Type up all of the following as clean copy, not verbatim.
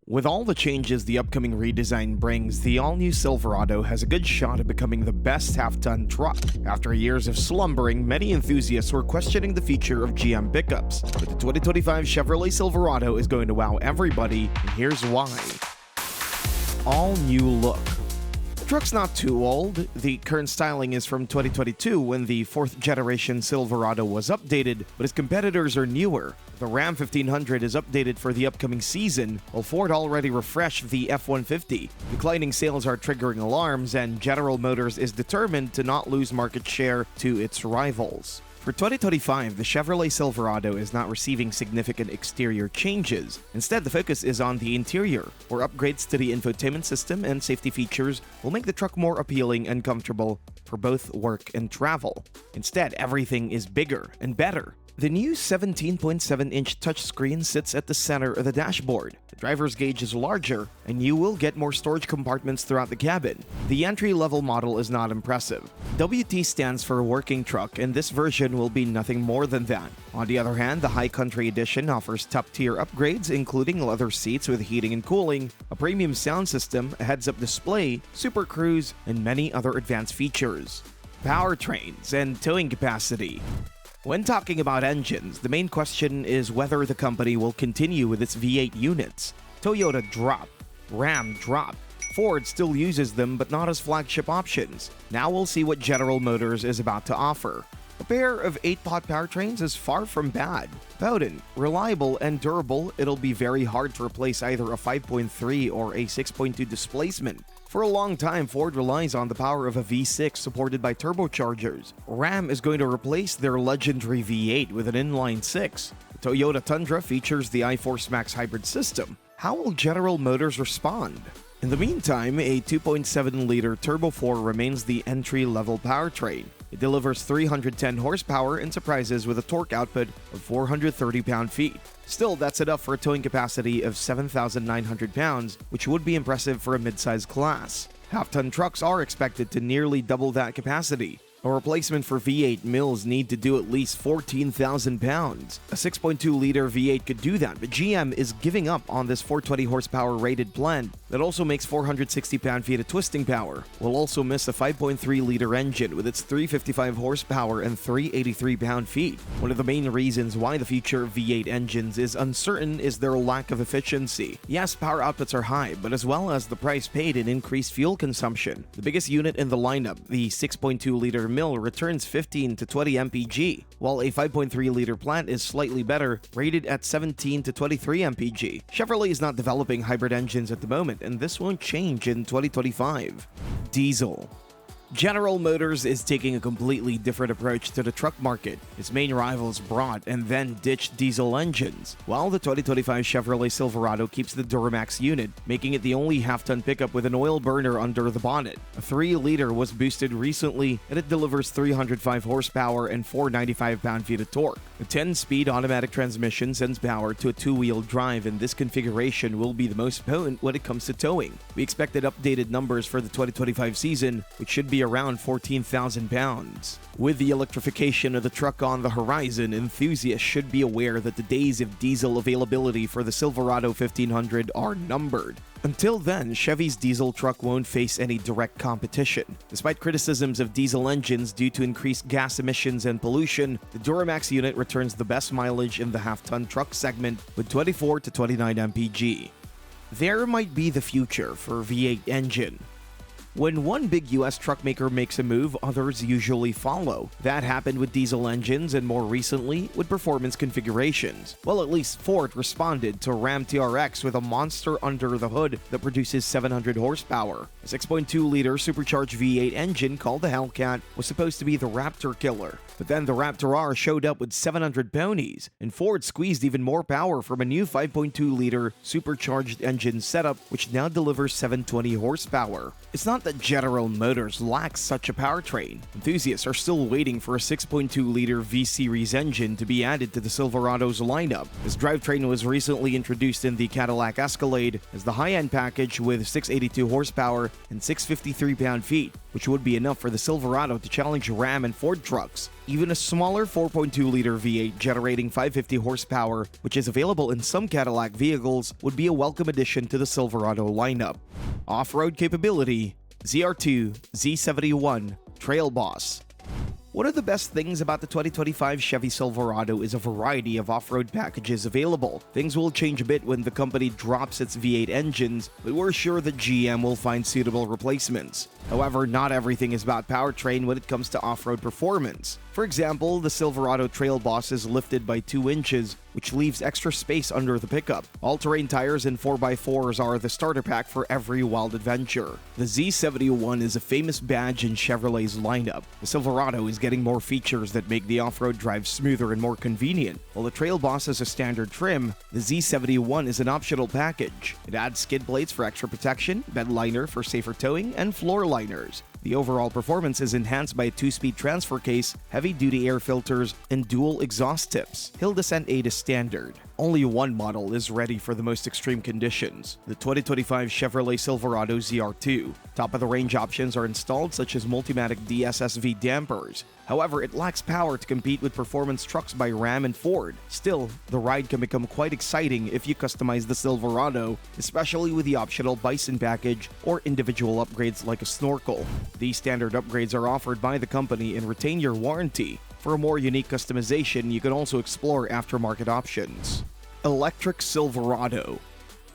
With all the changes the upcoming redesign brings, the all-new Silverado has a good shot at becoming the best half-ton truck. After years of slumbering, many enthusiasts were questioning the future of GM pickups. But the 2025 Chevrolet Silverado is going to wow everybody, and here's why. All-new look. The truck's not too old. The current styling is from 2022 when the 4th generation Silverado was updated, but its competitors are newer. The Ram 1500 is updated for the upcoming season, while Ford already refreshed the F-150. Declining sales are triggering alarms, and General Motors is determined to not lose market share to its rivals. For 2025, the Chevrolet Silverado is not receiving significant exterior changes. Instead, the focus is on the interior, where upgrades to the infotainment system and safety features will make the truck more appealing and comfortable for both work and travel. Instead, everything is bigger and better. The new 17.7-inch touchscreen sits at the center of the dashboard. The driver's gauge is larger, and you will get more storage compartments throughout the cabin. The entry-level model is not impressive. WT stands for working truck, and this version will be nothing more than that. On the other hand, the High Country Edition offers top-tier upgrades, including leather seats with heating and cooling, a premium sound system, a heads-up display, Super Cruise, and many other advanced features. Powertrains and towing capacity. When talking about engines, the main question is whether the company will continue with its V8 units. Toyota dropped, Ram dropped, Ford still uses them but not as flagship options. Now we'll see what General Motors is about to offer. A pair of 8-pot powertrains is far from bad. Potent, reliable, and durable, it'll be very hard to replace either a 5.3 or a 6.2 displacement. For a long time, Ford relies on the power of a V6 supported by turbochargers. Ram is going to replace their legendary V8 with an inline 6. The Toyota Tundra features the iForce Max hybrid system. How will General Motors respond? In the meantime, a 2.7-liter Turbo 4 remains the entry-level powertrain. It delivers 310 horsepower and surprises with a torque output of 430 pound-feet. Still, that's enough for a towing capacity of 7,900 pounds, which would be impressive for a mid-size class. Half-ton trucks are expected to nearly double that capacity. A replacement for V8 mills need to do at least 14,000 pounds. A 6.2-liter V8 could do that, but GM is giving up on this 420 horsepower rated plant that also makes 460 pound-feet of twisting power. We'll also miss a 5.3-liter engine with its 355 horsepower and 383 pound-feet. One of the main reasons why the future of V8 engines is uncertain is their lack of efficiency. Yes, power outputs are high, but as well as the price paid in increased fuel consumption. The biggest unit in the lineup, the 6.2-liter mill, returns 15 to 20 mpg, while a 5.3-liter plant is slightly better, rated at 17 to 23 mpg. Chevrolet is not developing hybrid engines at the moment, and this won't change in 2025. Diesel. General Motors is taking a completely different approach to the truck market. Its main rivals brought and then ditched diesel engines, while the 2025 Chevrolet Silverado keeps the Duramax unit, making it the only half-ton pickup with an oil burner under the bonnet. A 3-liter was boosted recently, and it delivers 305 horsepower and 495 pound-feet of torque. A 10-speed automatic transmission sends power to a 2-wheel drive, and this configuration will be the most potent when it comes to towing. We expected updated numbers for the 2025 season, which should be around 14,000 pounds. With the electrification of the truck on the horizon, enthusiasts should be aware that the days of diesel availability for the Silverado 1500 are numbered. Until then, Chevy's diesel truck won't face any direct competition. Despite criticisms of diesel engines due to increased gas emissions and pollution, the Duramax unit returns the best mileage in the half-ton truck segment with 24 to 29 mpg. There might be the future for V8 engine. When one big US truck maker makes a move, others usually follow. That happened with diesel engines and more recently with performance configurations. Well, at least Ford responded to Ram TRX with a monster under the hood that produces 700 horsepower. A 6.2-liter supercharged V8 engine called the Hellcat was supposed to be the Raptor killer. But then the Raptor R showed up with 700 ponies, and Ford squeezed even more power from a new 5.2-liter supercharged engine setup, which now delivers 720 horsepower. It's not that General Motors lacks such a powertrain. Enthusiasts are still waiting for a 6.2-liter V-Series engine to be added to the Silverado's lineup. This drivetrain was recently introduced in the Cadillac Escalade as the high-end package with 682 horsepower and 653 pound-feet. which would be enough for the Silverado to challenge Ram and Ford trucks. Even a smaller 4.2-liter V8 generating 550 horsepower, which is available in some Cadillac vehicles, would be a welcome addition to the Silverado lineup. Off-road capability, ZR2 Z71 Trail Boss. One of the best things about the 2025 Chevy Silverado is a variety of off-road packages available. Things will change a bit when the company drops its V8 engines, but we're sure that GM will find suitable replacements. However, not everything is about powertrain when it comes to off-road performance. For example, the Silverado Trail Boss is lifted by 2 inches, which leaves extra space under the pickup. All-terrain tires and 4x4s are the starter pack for every wild adventure. The Z71 is a famous badge in Chevrolet's lineup. The Silverado is getting more features that make the off-road drive smoother and more convenient. While the Trail Boss is a standard trim, the Z71 is an optional package. It adds skid plates for extra protection, bed liner for safer towing, and floor liners. The overall performance is enhanced by a 2-speed transfer case, heavy-duty air filters, and dual exhaust tips. Hill descent aid is standard. Only one model is ready for the most extreme conditions, the 2025 Chevrolet Silverado ZR2. Top-of-the-range options are installed such as Multimatic DSSV dampers. However, it lacks power to compete with performance trucks by Ram and Ford. Still, the ride can become quite exciting if you customize the Silverado, especially with the optional Bison package or individual upgrades like a snorkel. These standard upgrades are offered by the company and retain your warranty. For a more unique customization, you can also explore aftermarket options. Electric Silverado.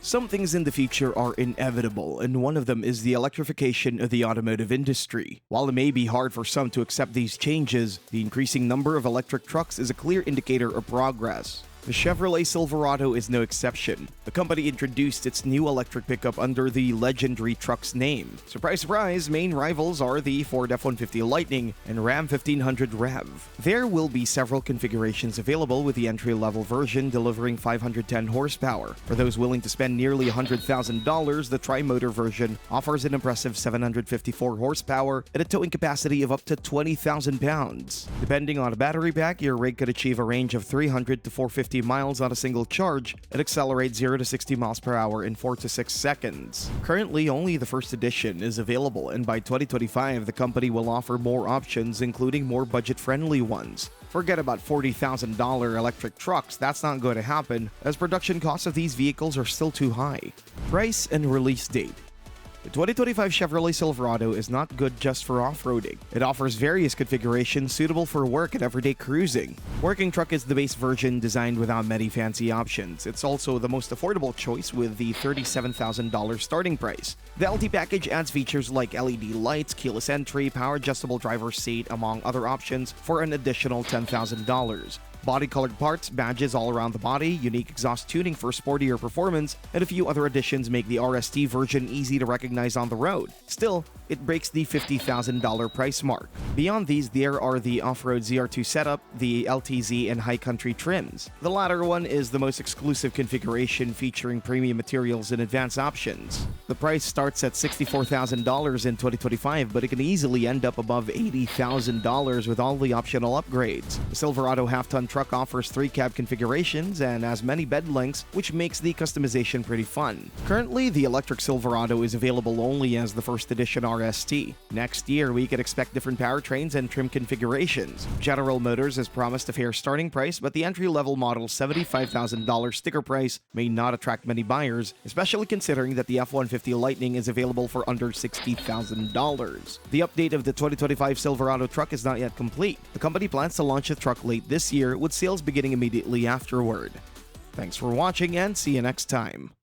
Some things in the future are inevitable, and one of them is the electrification of the automotive industry. While it may be hard for some to accept these changes, the increasing number of electric trucks is a clear indicator of progress. The Chevrolet Silverado is no exception. The company introduced its new electric pickup under the legendary truck's name. Surprise, surprise, main rivals are the Ford F-150 Lightning and Ram 1500 Rev. There will be several configurations available, with the entry-level version delivering 510 horsepower. For those willing to spend nearly $100,000, the tri-motor version offers an impressive 754 horsepower and a towing capacity of up to 20,000 pounds. Depending on a battery pack, your rig could achieve a range of 300 to 450 miles on a single charge and accelerate 0 to 60 miles per hour in 4 to 6 seconds. Currently, only the first edition is available, and by 2025, the company will offer more options, including more budget-friendly ones. Forget about $40,000 electric trucks, that's not going to happen, as production costs of these vehicles are still too high. Price and release date. The 2025 Chevrolet Silverado is not good just for off-roading. It offers various configurations suitable for work and everyday cruising. Working truck is the base version designed without many fancy options. It's also the most affordable choice with the $37,000 starting price. The LT package adds features like LED lights, keyless entry, power-adjustable driver's seat, among other options, for an additional $10,000. Body-colored parts, badges all around the body, unique exhaust tuning for sportier performance, and a few other additions make the RST version easy to recognize on the road. Still, it breaks the $50,000 price mark. Beyond these, there are the off-road ZR2 setup, the LTZ, and high country trims. The latter one is the most exclusive configuration, featuring premium materials and advanced options. The price starts at $64,000 in 2025, but it can easily end up above $80,000 with all the optional upgrades. The Silverado half-ton truck offers 3 cab configurations and as many bed lengths, which makes the customization pretty fun. Currently, the electric Silverado is available only as the first edition RST. Next year, we can expect different powertrains and trim configurations. General Motors has promised a fair starting price, but the entry-level model's $75,000 sticker price may not attract many buyers, especially considering that the F-150 Lightning is available for under $60,000. The update of the 2025 Silverado truck is not yet complete. The company plans to launch the truck late this year, with sales beginning immediately afterward. Thanks for watching, and see you next time.